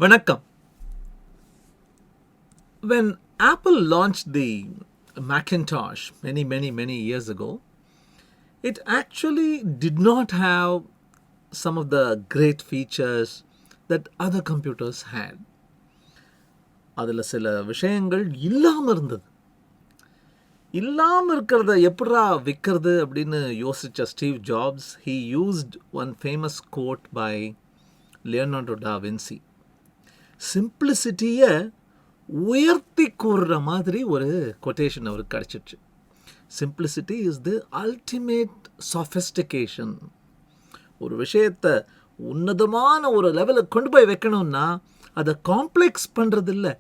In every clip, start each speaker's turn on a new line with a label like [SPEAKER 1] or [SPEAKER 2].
[SPEAKER 1] வணக்கம். When Apple launched the Macintosh many years ago, it actually did not have some of the great features that other computers had. அதில் சில விஷயங்கள் இல்லாமல் இருந்தது. இல்லாமல் இருக்கிறத எப்படா விற்கிறது அப்படின்னு யோசித்த Steve Jobs, he used one famous quote by Leonardo da Vinci. சிம்பிளிசிட்டியை உயர்த்தி கூறுற மாதிரி ஒரு கொட்டேஷன் அவருக்கு கிடச்சிடுச்சு. Simplicity is the ultimate sophistication. ஒரு விஷயத்தை உன்னதமான ஒரு லெவலுக்கு கொண்டு போய் வைக்கணும்னா அதை காம்ப்ளெக்ஸ் பண்ணுறது இல்லை,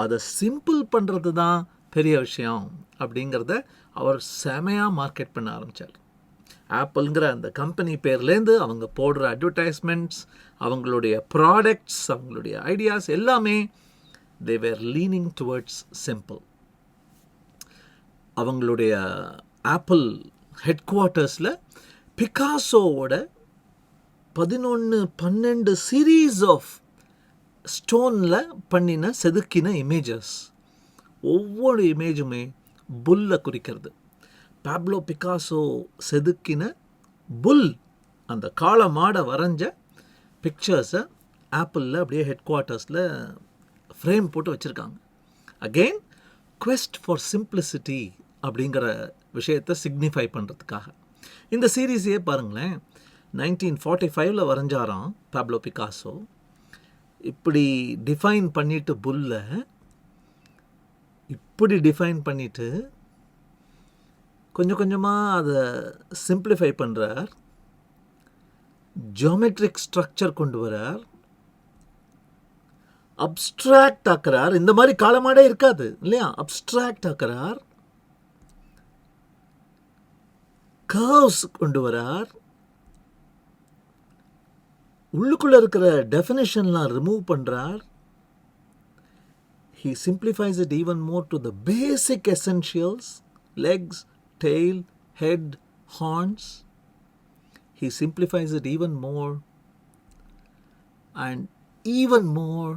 [SPEAKER 1] அதை சிம்பிள் பண்ணுறது தான் பெரிய விஷயம் அப்படிங்கிறத அவர் செமையாக மார்க்கெட் பண்ண ஆரம்பித்தார். ஆப்பிள்ங்கிற அந்த கம்பெனி பேர்லேருந்து அவங்க போடுற அட்வர்டைஸ்மெண்ட்ஸ், அவங்களுடைய ப்ராடக்ட்ஸ், அவங்களுடைய ஐடியாஸ் எல்லாமே they were leaning towards simple. அவங்களுடைய ஆப்பிள் ஹெட் குவார்ட்டர்ஸில் பிகாசோவோட 11-12 சீரீஸ் ஆஃப் ஸ்டோனில் பண்ணின செதுக்கின இமேஜஸ், ஒவ்வொரு இமேஜுமே புல்லை குறிக்கிறது. பாப்லோ பிகாசோ செதுக்கின புல், அந்த காளை மாடை வரைஞ்ச பிக்சர்ஸை ஆப்பிளில் அப்படியே ஹெட் குவார்ட்டர்ஸில் ஃப்ரேம் போட்டு வச்சுருக்காங்க. அகெயின் quest ஃபார் சிம்பிளிசிட்டி அப்படிங்கிற விஷயத்தை சிக்னிஃபை பண்ணுறதுக்காக. இந்த சீரீஸையே பாருங்களேன், 1945 வரைஞ்சாராம் பாப்லோ பிகாசோ. இப்படி டிஃபைன் பண்ணிவிட்டு புல்லை இப்படி டிஃபைன் பண்ணிவிட்டு கொஞ்சம் கொஞ்சமாக அதை சிம்பிளிஃபை பண்ணுறார், ஜியோமெட்ரிக் ஸ்ட்ரக்சர் கொண்டு வரார், அப்ஸ்ட்ராக்ட் ஆக்குறார். இந்த மாதிரி காலமாடே இருக்காது இல்லையா, அப்ஸ்ட்ராக்ட் ஆக்குறார், கர்வ்ஸ் கொண்டு வரார், உள்ளுக்குள்ள இருக்கிற டெஃபினிஷன்லாம் ரிமூவ் பண்ணுறார். He simplifies it even more to the basic essentials: legs, tail, head, horns. He simplifies it even more and even more,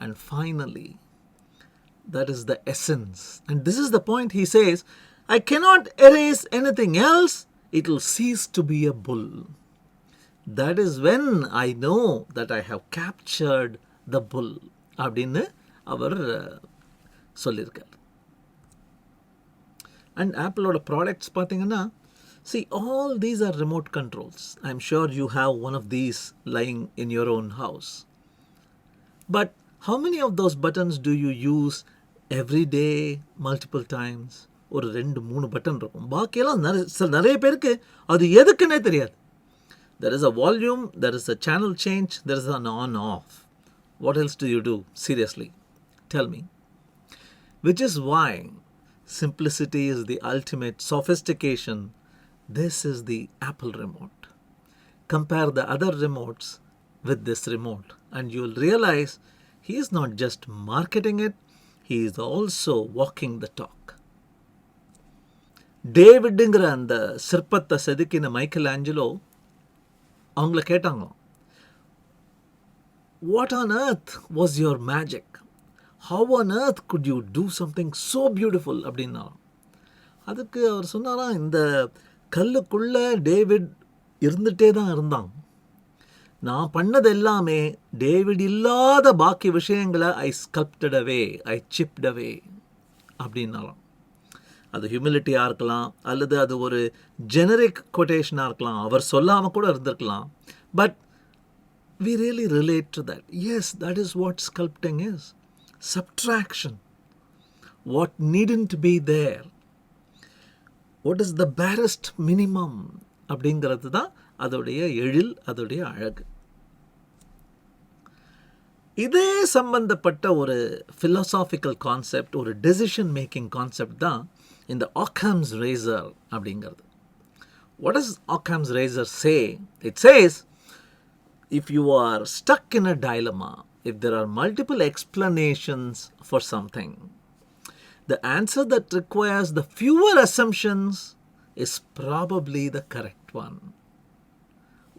[SPEAKER 1] and finally that is the essence. And this is the point. He says, I cannot erase anything else, it will cease to be a bull. That is when I know that I have captured the bull அப்படின்னு அவர் சொல்லியிருக்கார். And ஆப்பிளோட products பார்த்தீங்கன்னா, see, all these are remote controls. I'm sure you have one of these lying in your own house. But how many of those buttons do you use every day, multiple times? ஒரு 2-3 button இருக்கும். பாக்கியெல்லாம் நிறைய பேருக்கு அது எதுக்குன்னே தெரியாது. There is a volume, there is a channel change, there is an on-off. What else do you do? Seriously, tell me. Which is why simplicity is the ultimate sophistication. This is the Apple remote. Compare the other remotes with this remote and you will realize he is not just marketing it, he is also walking the talk. டேவிட்ங்கிற அந்த சிற்பத்தை செதுக்கின Michael Angelo அவங்கள கேட்டாங்களாம், what on earth was your magic? How on earth could you do something so beautiful அப்படின்னா, அதுக்கு அவர் சொன்னாராம், இந்த கல்லுக்குள்ளே David இருந்துகிட்டே தான் இருந்தான், நான் பண்ணது எல்லாமே டேவிட் இல்லாத பாக்கி விஷயங்களை ஐ ஸ்கல்ப்டட் அவே, ஐ சிப்ட் அவே அப்படின்னாலாம். அது ஹியூமிலிட்டியாக இருக்கலாம், அல்லது அது ஒரு ஜெனரிக் கொட்டேஷனாக இருக்கலாம், அவர் சொல்லாமல் கூட இருந்திருக்கலாம். But we really relate to that. Yes, that is what sculpting is. Subtraction. What needn't be there. What is the barest minimum அப்படிங்கிறது தான் அதோடைய எழில், அதோடைய அழகு. இதே சம்பந்தப்பட்ட ஒரு philosophical concept, ஒரு decision making concept தான் இந்த Occam's razor அப்படிங்கிறது. What does Occam's razor say? It says, if you are stuck in a dilemma, if there are multiple explanations for something, the answer that requires the fewer assumptions is probably the correct one.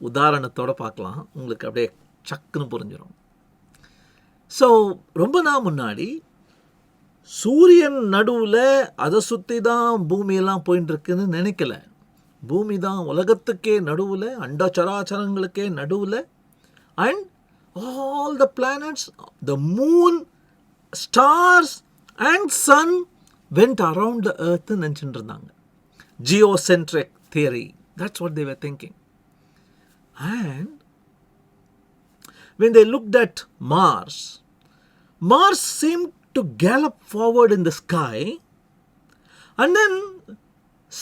[SPEAKER 1] உதாரணத்தோட பார்க்கலாம், உங்களுக்கு அப்படியே சக்குன்னு புரிஞ்சிடும். So ரொம்ப நாள் முன்னாடி சூரியன் நடுவில் அதை சுற்றி தான் பூமியெல்லாம் போயின்னு இருக்குன்னு நினைக்கல. பூமி தான் உலகத்துக்கே நடுவில், அண்ட சராச்சரங்களுக்கே நடுவில். And all the planets, the moon, stars and sun went around the earth நினச்சிட்டு இருந்தாங்க. Geocentric theory, that's what they were thinking. And when they looked at Mars, Mars seemed to gallop forward in the sky, and then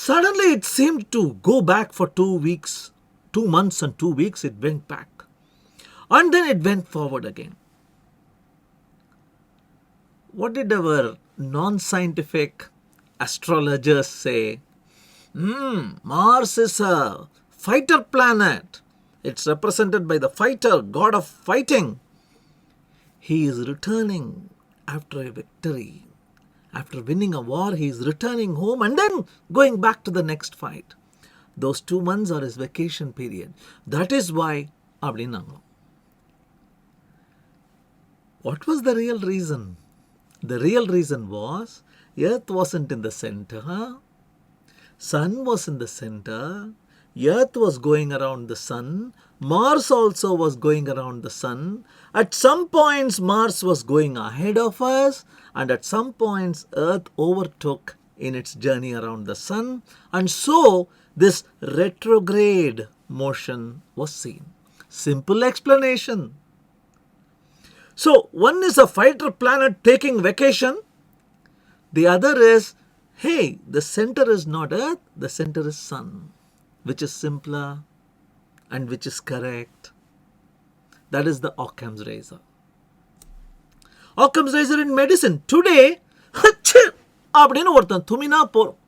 [SPEAKER 1] suddenly it seemed to go back for 2 weeks, 2 months and 2 weeks it went back, and then it went forward again. What did our non-scientific astrologers say? Mars is a fighter planet. It's represented by the fighter, god of fighting. He is returning after a victory. After winning a war, he is returning home and then going back to the next fight. Those 2 months are his vacation period. That is why, அப்படின்னாங்க. What was the real reason? The real reason was, Earth wasn't in the center. Sun was in the center. Earth was going around the sun. Mars also was going around the sun. At some points, Mars was going ahead of us, and at some points, Earth overtook in its journey around the sun. And so, this retrograde motion was seen. Simple explanation. So, one is a fighter planet taking vacation. The other is, hey, the center is not Earth, the center is sun. Which is simpler and which is correct? That is the Occam's razor. Occam's razor in medicine. Today, அப்படின்னு ஒருத்தன் துமினா போறோம்.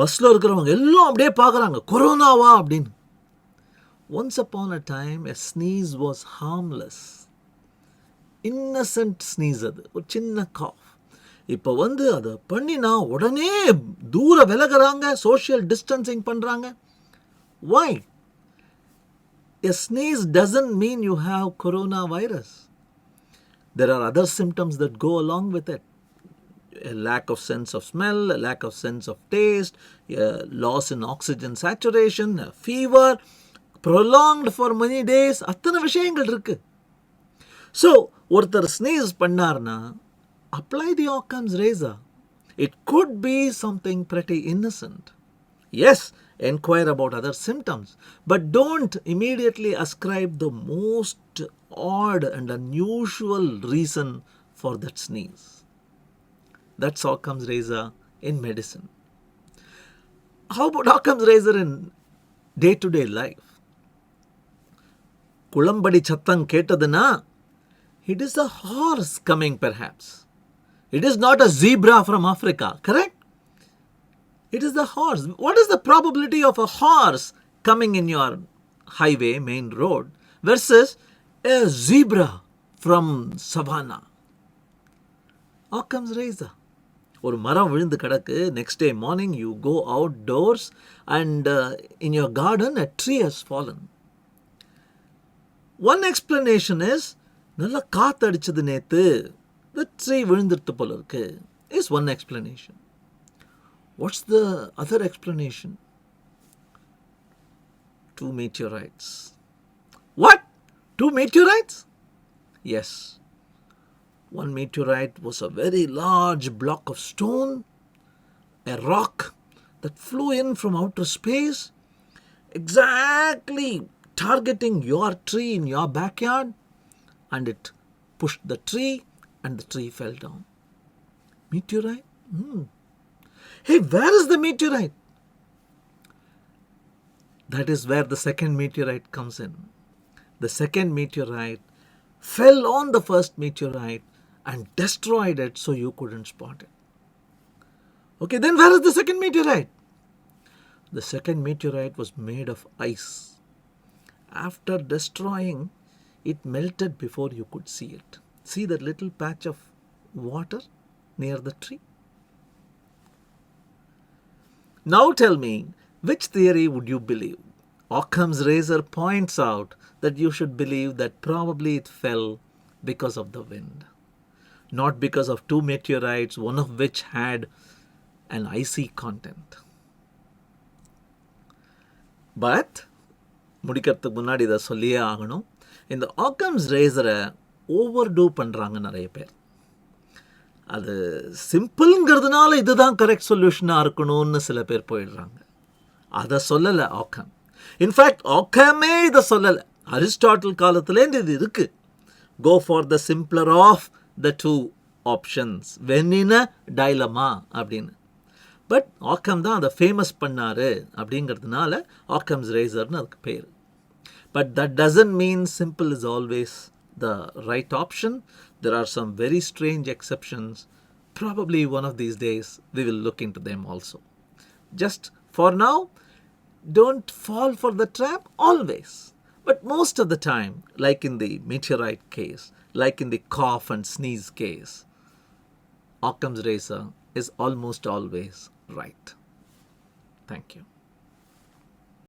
[SPEAKER 1] பஸ்ல இருக்கிறவங்க எல்லாம் அப்படியே பார்க்குறாங்க, கொரோனாவா அப்படின்னு. Once upon a time, a sneeze was harmless. Innocent sneeze அது, ஒரு சின்ன cough. இப்போ அதை பண்ணினா உடனே தூர விலகுறாங்க, சோஷியல் டிஸ்டன்சிங் பண்ணுறாங்க. Why? A sneeze doesn't mean you have coronavirus. There are other symptoms that go along with it. A lack of sense of smell, a lack of sense of taste, a loss in oxygen saturation, a fever, prolonged for many days. அத்தனை விஷயங்கள் இருக்கு. So, ஒருத்தர் sneeze பண்ணார்னா, apply the Occam's razor. It could be something pretty innocent. Yes, inquire about other symptoms, but don't immediately ascribe the most odd and unusual reason for that sneeze. That's Occam's razor in medicine. How about Occam's razor in day-to-day life? Kulambadi chattang ketadana, it is a horse coming perhaps. It is not a zebra from Africa, correct? It is the horse. What is the probability of a horse coming in your highway, main road, versus a zebra from savannah? Occam's razor. ஒரு மரம் விழுந்து கிடக்கு, next day morning you go outdoors and in your garden a tree has fallen. One explanation is, நல்ல காத்தடிச்சது நேத்து, the tree விழுந்துருத்து போல இருக்கு, is one explanation. What's the other explanation? 2 meteorites. What? 2 meteorites? Yes. One meteorite was a very large block of stone, a rock that flew in from outer space, exactly targeting your tree in your backyard, and it pushed the tree and the tree fell down. Meteorite? Hey, where is the meteorite? That is where the second meteorite comes in. The second meteorite fell on the first meteorite and destroyed it so you couldn't spot it. Okay, then where is the second meteorite? The second meteorite was made of ice. After destroying, it melted before you could see it. See that little patch of water near the tree? Now tell me, which theory would you believe? Occam's razor points out that you should believe that probably it fell because of the wind, not because of two meteorites, one of which had an icy content. But முடிக்கிறதுக்கு முன்னாடி இதை சொல்லியே ஆகணும். இந்த ஆக்கம்ஸ் ரேசரை overdo பண்ணுறாங்க நிறைய பேர். அது சிம்பிள்ங்கிறதுனால இதுதான் கரெக்ட் சொல்யூஷனாக இருக்கணும்னு சில பேர் போயிடுறாங்க. அதை சொல்லலை ஆக்கம். இன்ஃபேக்ட் ஆக்கமே இதை சொல்லலை. அரிஸ்டாட்டில் காலத்துலேருந்து இது இருக்கு. Go for the simpler of the two options when in a dilemma அப்படின்னு. பட் ஆக்கம் தான் அதை ஃபேமஸ் பண்ணாரு அப்படிங்கிறதுனால ஆக்கம்ஸ் ரேசர்னு அதுக்கு பேர். But that doesn't mean simple is always the right option. There are some very strange exceptions. Probably one of these days we will look into them also. Just for now, don't fall for the trap always. But most of the time, like in the meteorite case, like in the cough and sneeze case, Occam's razor is almost always right. Thank you.